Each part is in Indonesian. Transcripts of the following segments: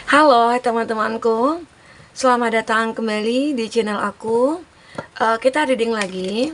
Halo teman-temanku, selamat datang kembali di channel aku. Kita reading lagi.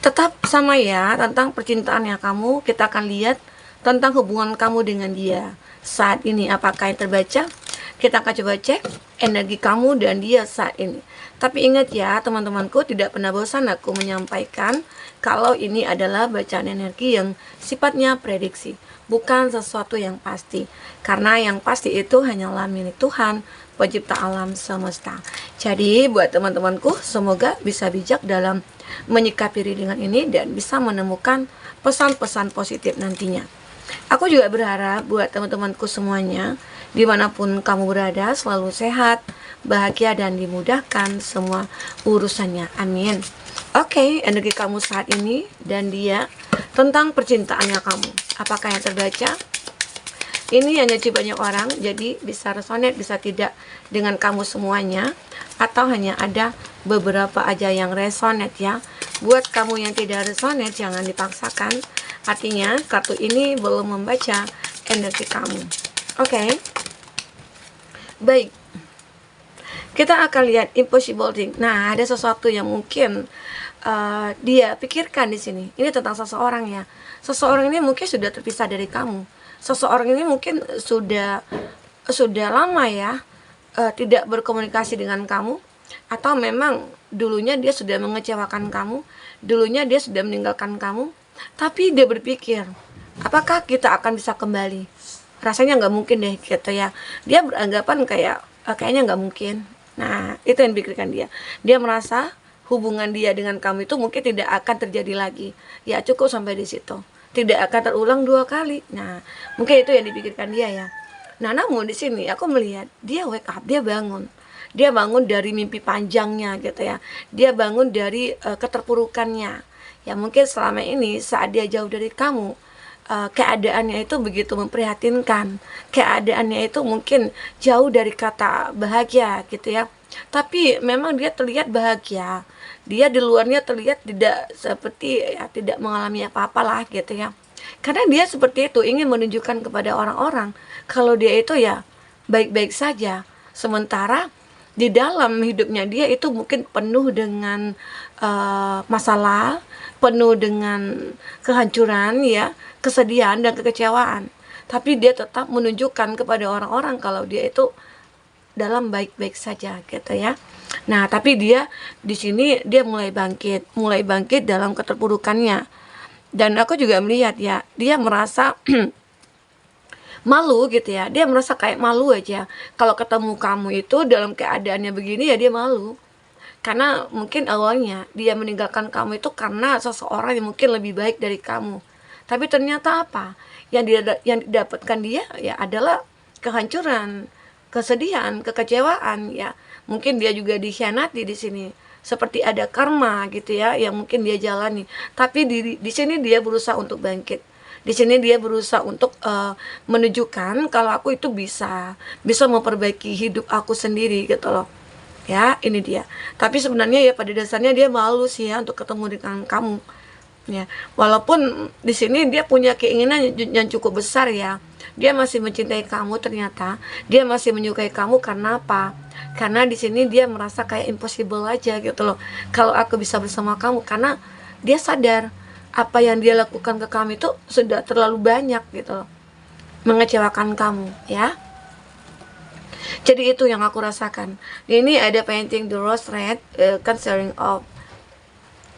Tetap sama ya, tentang percintaannya kamu. Kita akan lihat tentang hubungan kamu dengan dia saat ini. Apakah yang terbaca? Kita akan coba cek energi kamu dan dia saat ini. Tapi ingat ya teman-temanku, tidak pernah bosan aku menyampaikan kalau ini adalah bacaan energi yang sifatnya prediksi, bukan sesuatu yang pasti. Karena yang pasti itu hanyalah milik Tuhan, pencipta alam semesta. Jadi buat teman-temanku, semoga bisa bijak dalam menyikapi readingan ini dan bisa menemukan pesan-pesan positif nantinya. Aku juga berharap buat teman-temanku semuanya, dimanapun kamu berada, selalu sehat, bahagia, dan dimudahkan semua urusannya. Amin. Oke, energi kamu saat ini dan dia tentang percintaannya kamu. Apakah yang terbaca? Ini hanya banyak orang, jadi bisa resonate, bisa tidak dengan kamu semuanya, atau hanya ada beberapa aja yang resonate ya. Buat kamu yang tidak resonate, jangan dipaksakan. Artinya, kartu ini belum membaca energi kamu. Oke. Baik. Kita akan lihat impossible thing. Nah, ada sesuatu yang mungkin dia pikirkan di sini. Ini tentang seseorang ya. Seseorang ini mungkin sudah terpisah dari kamu. Seseorang ini mungkin sudah lama ya tidak berkomunikasi dengan kamu, atau memang dulunya dia sudah mengecewakan kamu, dulunya dia sudah meninggalkan kamu, tapi dia berpikir, apakah kita akan bisa kembali? Rasanya nggak mungkin deh gitu ya. Dia beranggapan kayak kayaknya nggak mungkin. Nah, itu yang dipikirkan dia. Dia merasa hubungan dia dengan kamu itu mungkin tidak akan terjadi lagi. Ya cukup sampai di situ. Tidak akan terulang dua kali. Nah, mungkin itu yang dipikirkan dia ya. Nah, namun di sini aku melihat dia wake up, dia bangun. Dia bangun dari mimpi panjangnya gitu ya. Dia bangun dari keterpurukannya. Ya mungkin selama ini saat dia jauh dari kamu, keadaannya itu begitu memprihatinkan. Keadaannya itu mungkin jauh dari kata bahagia gitu ya. Tapi memang dia terlihat bahagia. Dia di luarnya terlihat tidak seperti ya, tidak mengalami apa-apa lah gitu ya. Karena dia seperti itu ingin menunjukkan kepada orang-orang kalau dia itu ya baik-baik saja. Sementara di dalam hidupnya dia itu mungkin penuh dengan masalah, penuh dengan kehancuran ya, kesedihan dan kekecewaan. Tapi dia tetap menunjukkan kepada orang-orang kalau dia itu dalam baik-baik saja gitu ya. Nah, tapi dia di sini dia mulai bangkit dalam keterpurukannya. Dan aku juga melihat ya, dia merasa malu gitu ya. Dia merasa kayak malu aja kalau ketemu kamu itu dalam keadaannya begini, ya dia malu. Karena mungkin awalnya dia meninggalkan kamu itu karena seseorang yang mungkin lebih baik dari kamu. Tapi ternyata apa? Yang didapatkan dia ya adalah kehancuran, kesedihan, kekecewaan ya. Mungkin dia juga dikhianati di sini. Seperti ada karma gitu ya yang mungkin dia jalani. Tapi di sini dia berusaha untuk bangkit. Di sini dia berusaha untuk menunjukkan kalau aku itu bisa memperbaiki hidup aku sendiri gitu loh. Ya, ini dia. Tapi sebenarnya ya pada dasarnya dia malu sih ya untuk ketemu dengan kamu. Ya, walaupun di sini dia punya keinginan yang cukup besar ya. Dia masih mencintai kamu ternyata. Dia masih menyukai kamu karena apa? Karena di sini dia merasa kayak impossible aja gitu loh. Kalau aku bisa bersama kamu, karena dia sadar apa yang dia lakukan ke kamu itu sudah terlalu banyak gitu loh. Mengecewakan kamu, ya. Jadi itu yang aku rasakan. Ini ada painting the rose red concerning of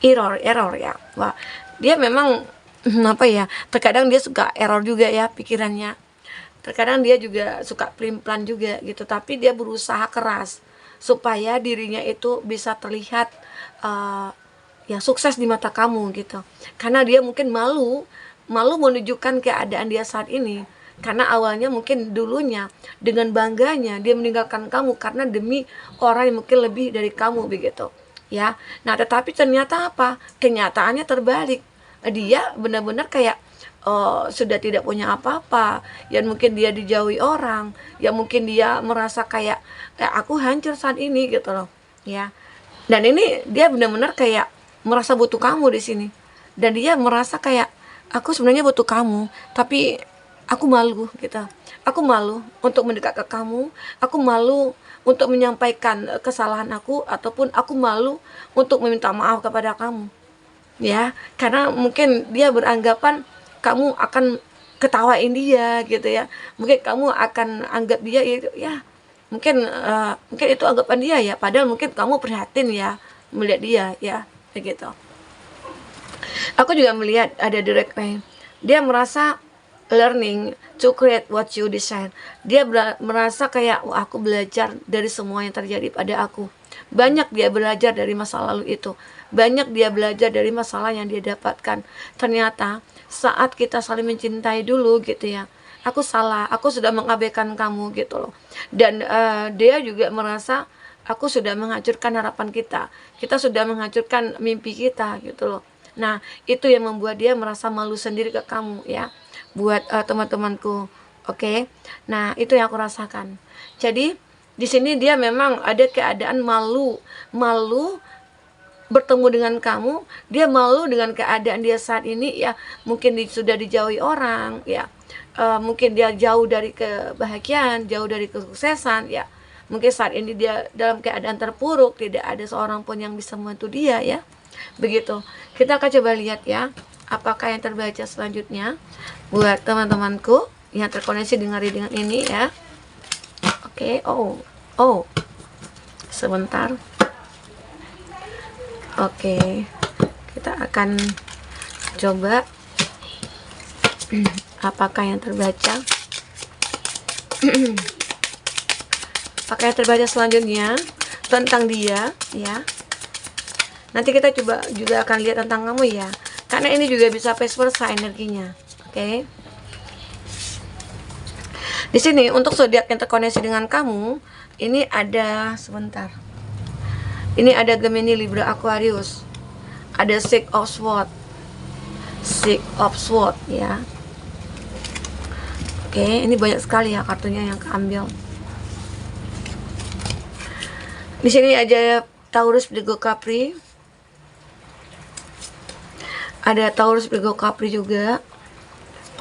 error ya. Wah, dia memang apa ya? Terkadang dia suka error juga ya pikirannya. Terkadang dia juga suka pelin-pelan juga gitu. Tapi dia berusaha keras supaya dirinya itu bisa terlihat ya sukses di mata kamu gitu. Karena dia mungkin malu menunjukkan keadaan dia saat ini. Karena awalnya mungkin dulunya dengan bangganya dia meninggalkan kamu karena demi orang yang mungkin lebih dari kamu begitu ya. Nah, tetapi ternyata apa? Kenyataannya terbalik. Dia benar-benar kayak sudah tidak punya apa-apa, yang mungkin dia dijauhi orang, yang mungkin dia merasa kayak aku hancur saat ini gitu loh ya. Dan ini dia benar-benar kayak merasa butuh kamu di sini. Dan dia merasa kayak aku sebenarnya butuh kamu, tapi aku malu gitu. Aku malu untuk mendekat ke kamu, aku malu untuk menyampaikan kesalahan aku, ataupun aku malu untuk meminta maaf kepada kamu. Ya, karena mungkin dia beranggapan kamu akan ketawain dia gitu ya. Mungkin kamu akan anggap dia itu ya, mungkin itu anggapan dia ya, padahal mungkin kamu prihatin ya melihat dia ya, begitu. Aku juga melihat ada direct way. Dia merasa learning to create what you design. Dia merasa kayak, wah, aku belajar dari semua yang terjadi pada aku. Banyak dia belajar dari masa lalu itu. Banyak dia belajar dari masalah yang dia dapatkan. Ternyata saat kita saling mencintai dulu gitu ya, aku salah, aku sudah mengabaikan kamu gitu loh. Dan dia juga merasa aku sudah menghancurkan harapan kita. Kita sudah menghancurkan mimpi kita gitu loh. Nah, itu yang membuat dia merasa malu sendiri ke kamu ya. Buat teman-temanku. Oke. Nah, itu yang aku rasakan. Jadi, di sini dia memang ada keadaan malu bertemu dengan kamu. Dia malu dengan keadaan dia saat ini ya, mungkin sudah dijauhi orang ya. Mungkin dia jauh dari kebahagiaan, jauh dari kesuksesan ya. Mungkin saat ini dia dalam keadaan terpuruk, tidak ada seorang pun yang bisa membantu dia ya. Begitu. Kita akan coba lihat ya, apakah yang terbaca selanjutnya buat teman-temanku yang terkoneksi dengan reading ini ya. Oke. Oh. Sebentar. Oke. Kita akan coba apakah yang terbaca. Apakah yang terbaca selanjutnya tentang dia ya. Nanti kita coba juga akan lihat tentang kamu ya, karena ini juga bisa vice versa energinya. Oke. Di sini untuk zodiak yang terkoneksi dengan kamu, ini ada sebentar. Ini ada Gemini, Libra, Aquarius. Ada Six of Swords. Six of Swords ya. Oke, ini banyak sekali ya kartunya yang keambil. Di sini ada Taurus, Virgo, Capri. Ada Taurus, Virgo, Capri juga.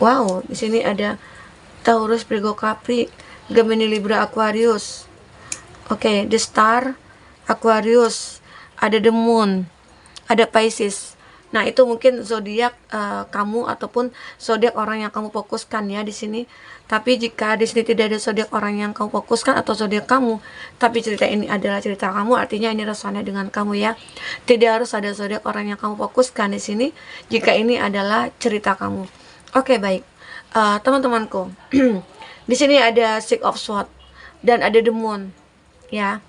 Wow, di sini ada Taurus, Virgo, Capri, Gemini, Libra, Aquarius. Oke, The Star, Aquarius, ada The Moon, ada Pisces. Nah, itu mungkin zodiak kamu ataupun zodiak orang yang kamu fokuskan ya di sini. Tapi jika di sini tidak ada zodiak orang yang kamu fokuskan atau zodiak kamu, tapi cerita ini adalah cerita kamu, artinya ini resonnya dengan kamu ya. Tidak harus ada zodiak orang yang kamu fokuskan di sini jika ini adalah cerita kamu. Oke, baik. Teman-temanku. Di sini ada Six of Swords dan ada The Moon ya.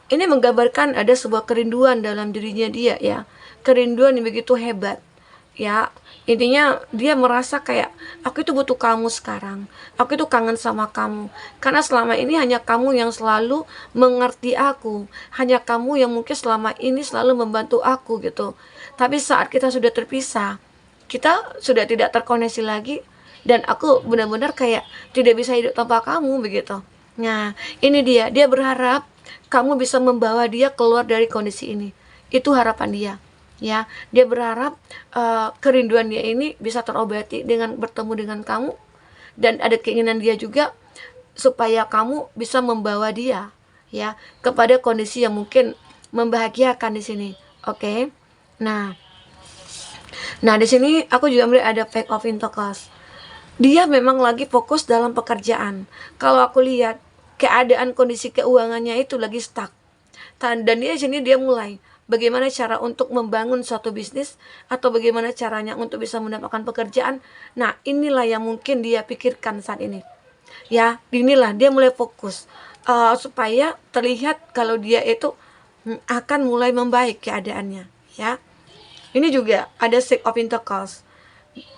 Ini menggambarkan ada sebuah kerinduan dalam dirinya dia ya. Kerinduan yang begitu hebat ya. Intinya dia merasa kayak, aku itu butuh kamu sekarang, aku itu kangen sama kamu, karena selama ini hanya kamu yang selalu mengerti aku, hanya kamu yang mungkin selama ini selalu membantu aku gitu. Tapi saat kita sudah terpisah, kita sudah tidak terkoneksi lagi, dan aku benar-benar kayak tidak bisa hidup tanpa kamu begitu. Nah, ini dia berharap kamu bisa membawa dia keluar dari kondisi ini. Itu harapan dia ya. Dia berharap kerinduan dia ini bisa terobati dengan bertemu dengan kamu, dan ada keinginan dia juga supaya kamu bisa membawa dia ya kepada kondisi yang mungkin membahagiakan di sini. Oke. Nah, di sini aku juga melihat ada Page of Pentacles. Dia memang lagi fokus dalam pekerjaan. Kalau aku lihat keadaan kondisi keuangannya itu lagi stuck. Dan dia di sini dia mulai bagaimana cara untuk membangun suatu bisnis, atau bagaimana caranya untuk bisa mendapatkan pekerjaan. Nah, inilah yang mungkin dia pikirkan saat ini. Ya, inilah dia mulai fokus supaya terlihat kalau dia itu akan mulai membaik keadaannya, ya. Ini juga ada Six of Pentacles.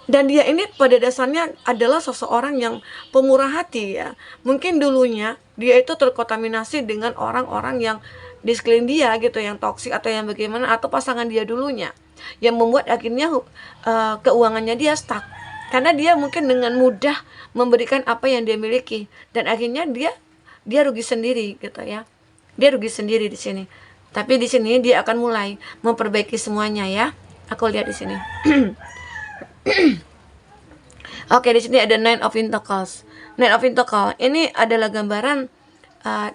Dan dia ini pada dasarnya adalah seseorang yang pemurah hati ya. Mungkin dulunya dia itu terkontaminasi dengan orang-orang yang di sekeliling dia gitu, yang toksik atau yang bagaimana, atau pasangan dia dulunya, yang membuat akhirnya keuangannya dia stuck. Karena dia mungkin dengan mudah memberikan apa yang dia miliki, dan akhirnya dia rugi sendiri gitu ya. Dia rugi sendiri di sini. Tapi di sini dia akan mulai memperbaiki semuanya ya. Aku lihat di sini. Oke, di sini ada Nine of Pentacles. Nine of Pentacle ini adalah gambaran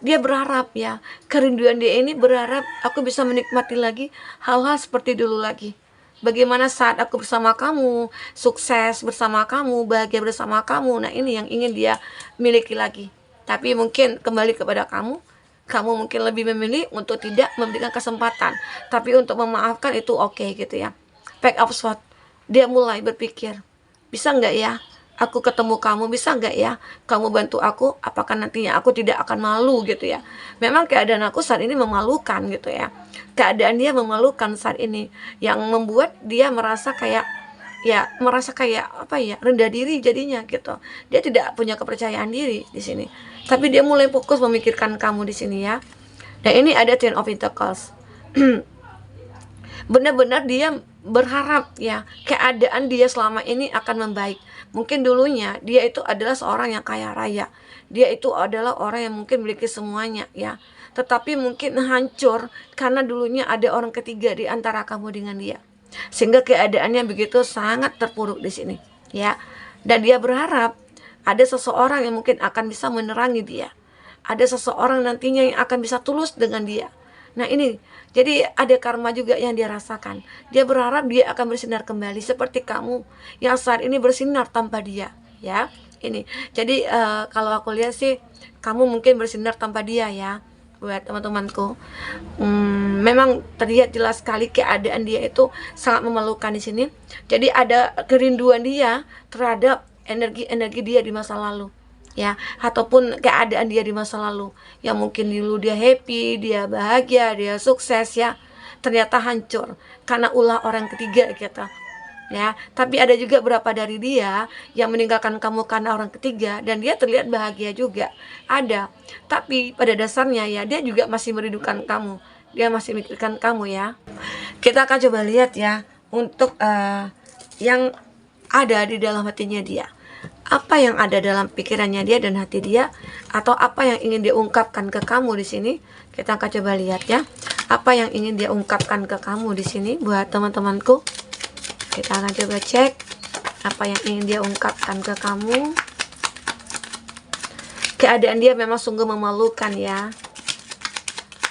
dia berharap ya, kerinduan dia ini berharap aku bisa menikmati lagi hal-hal seperti dulu lagi. Bagaimana saat aku bersama kamu, sukses bersama kamu, bahagia bersama kamu. Nah, ini yang ingin dia miliki lagi. Tapi mungkin kembali kepada kamu, kamu mungkin lebih memilih untuk tidak memberikan kesempatan. Tapi untuk memaafkan itu oke gitu ya. Pack of Swords, dia mulai berpikir, bisa nggak ya aku ketemu kamu, bisa nggak ya kamu bantu aku, apakah nantinya aku tidak akan malu gitu ya. Memang keadaan aku saat ini memalukan gitu ya, keadaan dia memalukan saat ini, yang membuat dia merasa kayak apa ya, rendah diri jadinya gitu. Dia tidak punya kepercayaan diri di sini, tapi dia mulai fokus memikirkan kamu di sini ya. Dan ini ada Ten of Pentacles. Benar-benar dia berharap ya keadaan dia selama ini akan membaik. Mungkin dulunya dia itu adalah seorang yang kaya raya, dia itu adalah orang yang mungkin memiliki semuanya ya, tetapi mungkin hancur karena dulunya ada orang ketiga di antara kamu dengan dia, sehingga keadaannya begitu sangat terpuruk di sini ya. Dan dia berharap ada seseorang yang mungkin akan bisa menerangi dia, ada seseorang nantinya yang akan bisa tulus dengan dia. Nah ini, jadi ada karma juga yang dia rasakan. Dia berharap dia akan bersinar kembali seperti kamu yang saat ini bersinar tanpa dia, ya. Ini, jadi kalau aku lihat sih, kamu mungkin bersinar tanpa dia ya, buat teman-temanku. Memang terlihat jelas sekali keadaan dia itu sangat memalukan di sini. Jadi ada kerinduan dia terhadap energi-energi dia di masa lalu, ya, ataupun keadaan dia di masa lalu yang mungkin dulu dia happy, dia bahagia, dia sukses ya, ternyata hancur karena ulah orang ketiga gitu ya. Tapi ada juga berapa dari dia yang meninggalkan kamu karena orang ketiga dan dia terlihat bahagia juga, ada. Tapi pada dasarnya ya dia juga masih merindukan kamu, dia masih mikirkan kamu ya. Kita akan coba lihat ya untuk yang ada di dalam hatinya dia. Apa yang ada dalam pikirannya dia dan hati dia, atau apa yang ingin dia ungkapkan ke kamu di sini. Kita akan coba lihat ya, apa yang ingin dia ungkapkan ke kamu di sini buat teman-temanku. Kita akan coba cek apa yang ingin dia ungkapkan ke kamu. Keadaan dia memang sungguh memalukan ya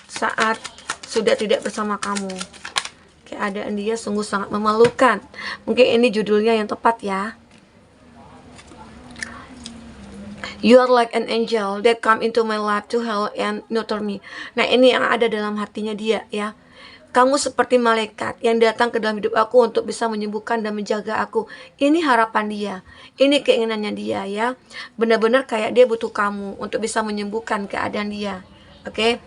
saat sudah tidak bersama kamu. Keadaan dia sungguh sangat memalukan. Mungkin ini judulnya yang tepat ya. You are like an angel that come into my life to help and nurture me. Nah ini yang ada dalam hatinya dia ya. Kamu seperti malaikat yang datang ke dalam hidup aku untuk bisa menyembuhkan dan menjaga aku. Ini harapan dia, ini keinginannya dia ya. Benar-benar kayak dia butuh kamu untuk bisa menyembuhkan keadaan dia. Oke?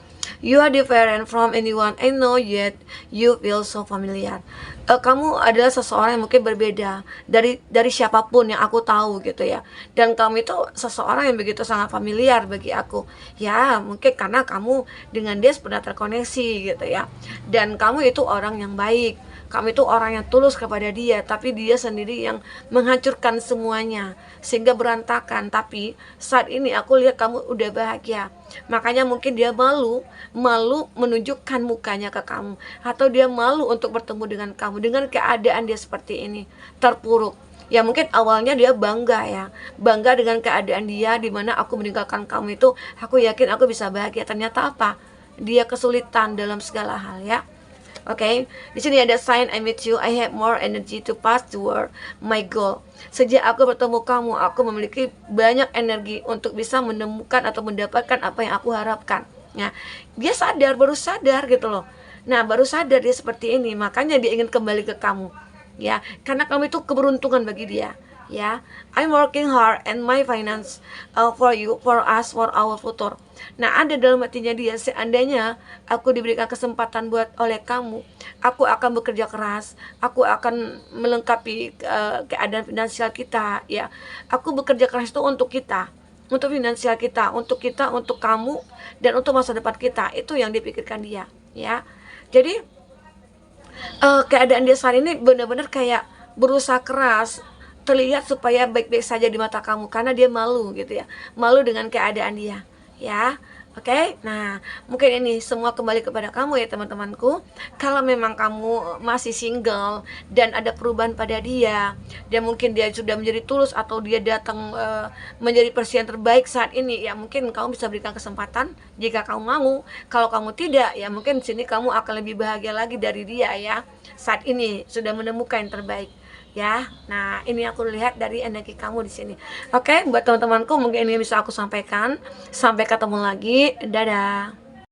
You are different from anyone I know yet you feel so familiar. Kamu adalah seseorang yang mungkin berbeda dari siapapun yang aku tahu gitu ya. Dan kamu itu seseorang yang begitu sangat familiar bagi aku. Ya, mungkin karena kamu dengan dia pernah terkoneksi gitu ya. Dan kamu itu orang yang baik. Kamu itu orang yang tulus kepada dia, tapi dia sendiri yang menghancurkan semuanya sehingga berantakan. Tapi saat ini aku lihat kamu udah bahagia, makanya mungkin dia malu menunjukkan mukanya ke kamu, atau dia malu untuk bertemu dengan kamu dengan keadaan dia seperti ini, terpuruk. Ya mungkin awalnya dia bangga ya, bangga dengan keadaan dia, dimana aku meninggalkan kamu itu, aku yakin aku bisa bahagia. Ternyata apa? Dia kesulitan dalam segala hal ya. Oke, di sini ada sign I meet you, I have more energy to pass toward my goal. Sejak aku bertemu kamu, aku memiliki banyak energi untuk bisa menemukan atau mendapatkan apa yang aku harapkan. Nah, dia sadar, baru sadar gitu loh. Nah, baru sadar dia seperti ini, makanya dia ingin kembali ke kamu. Ya, karena kamu itu keberuntungan bagi dia. Ya, I'm working hard and my finance for you, for us, for our future. Nah, ada dalam hatinya dia, seandainya aku diberikan kesempatan buat oleh kamu, aku akan bekerja keras, aku akan melengkapi keadaan finansial kita. Ya, aku bekerja keras itu untuk kita, untuk finansial kita, untuk kamu, dan untuk masa depan kita. Itu yang dipikirkan dia. Ya, jadi keadaan dia saat ini benar-benar kayak berusaha keras terlihat supaya baik-baik saja di mata kamu, karena dia malu gitu ya, malu dengan keadaan dia ya. Oke, nah mungkin ini semua kembali kepada kamu ya teman-temanku. Kalau memang kamu masih single dan ada perubahan pada dia, dan mungkin dia sudah menjadi tulus atau dia datang menjadi presiden terbaik saat ini, ya mungkin kamu bisa berikan kesempatan jika kamu mau. Kalau kamu tidak, ya mungkin sini kamu akan lebih bahagia lagi dari dia ya. Saat ini sudah menemukan yang terbaik ya. Nah, ini aku lihat dari energi kamu di sini. Oke, buat teman-temanku mungkin ini bisa aku sampaikan. Sampai ketemu lagi. Dadah.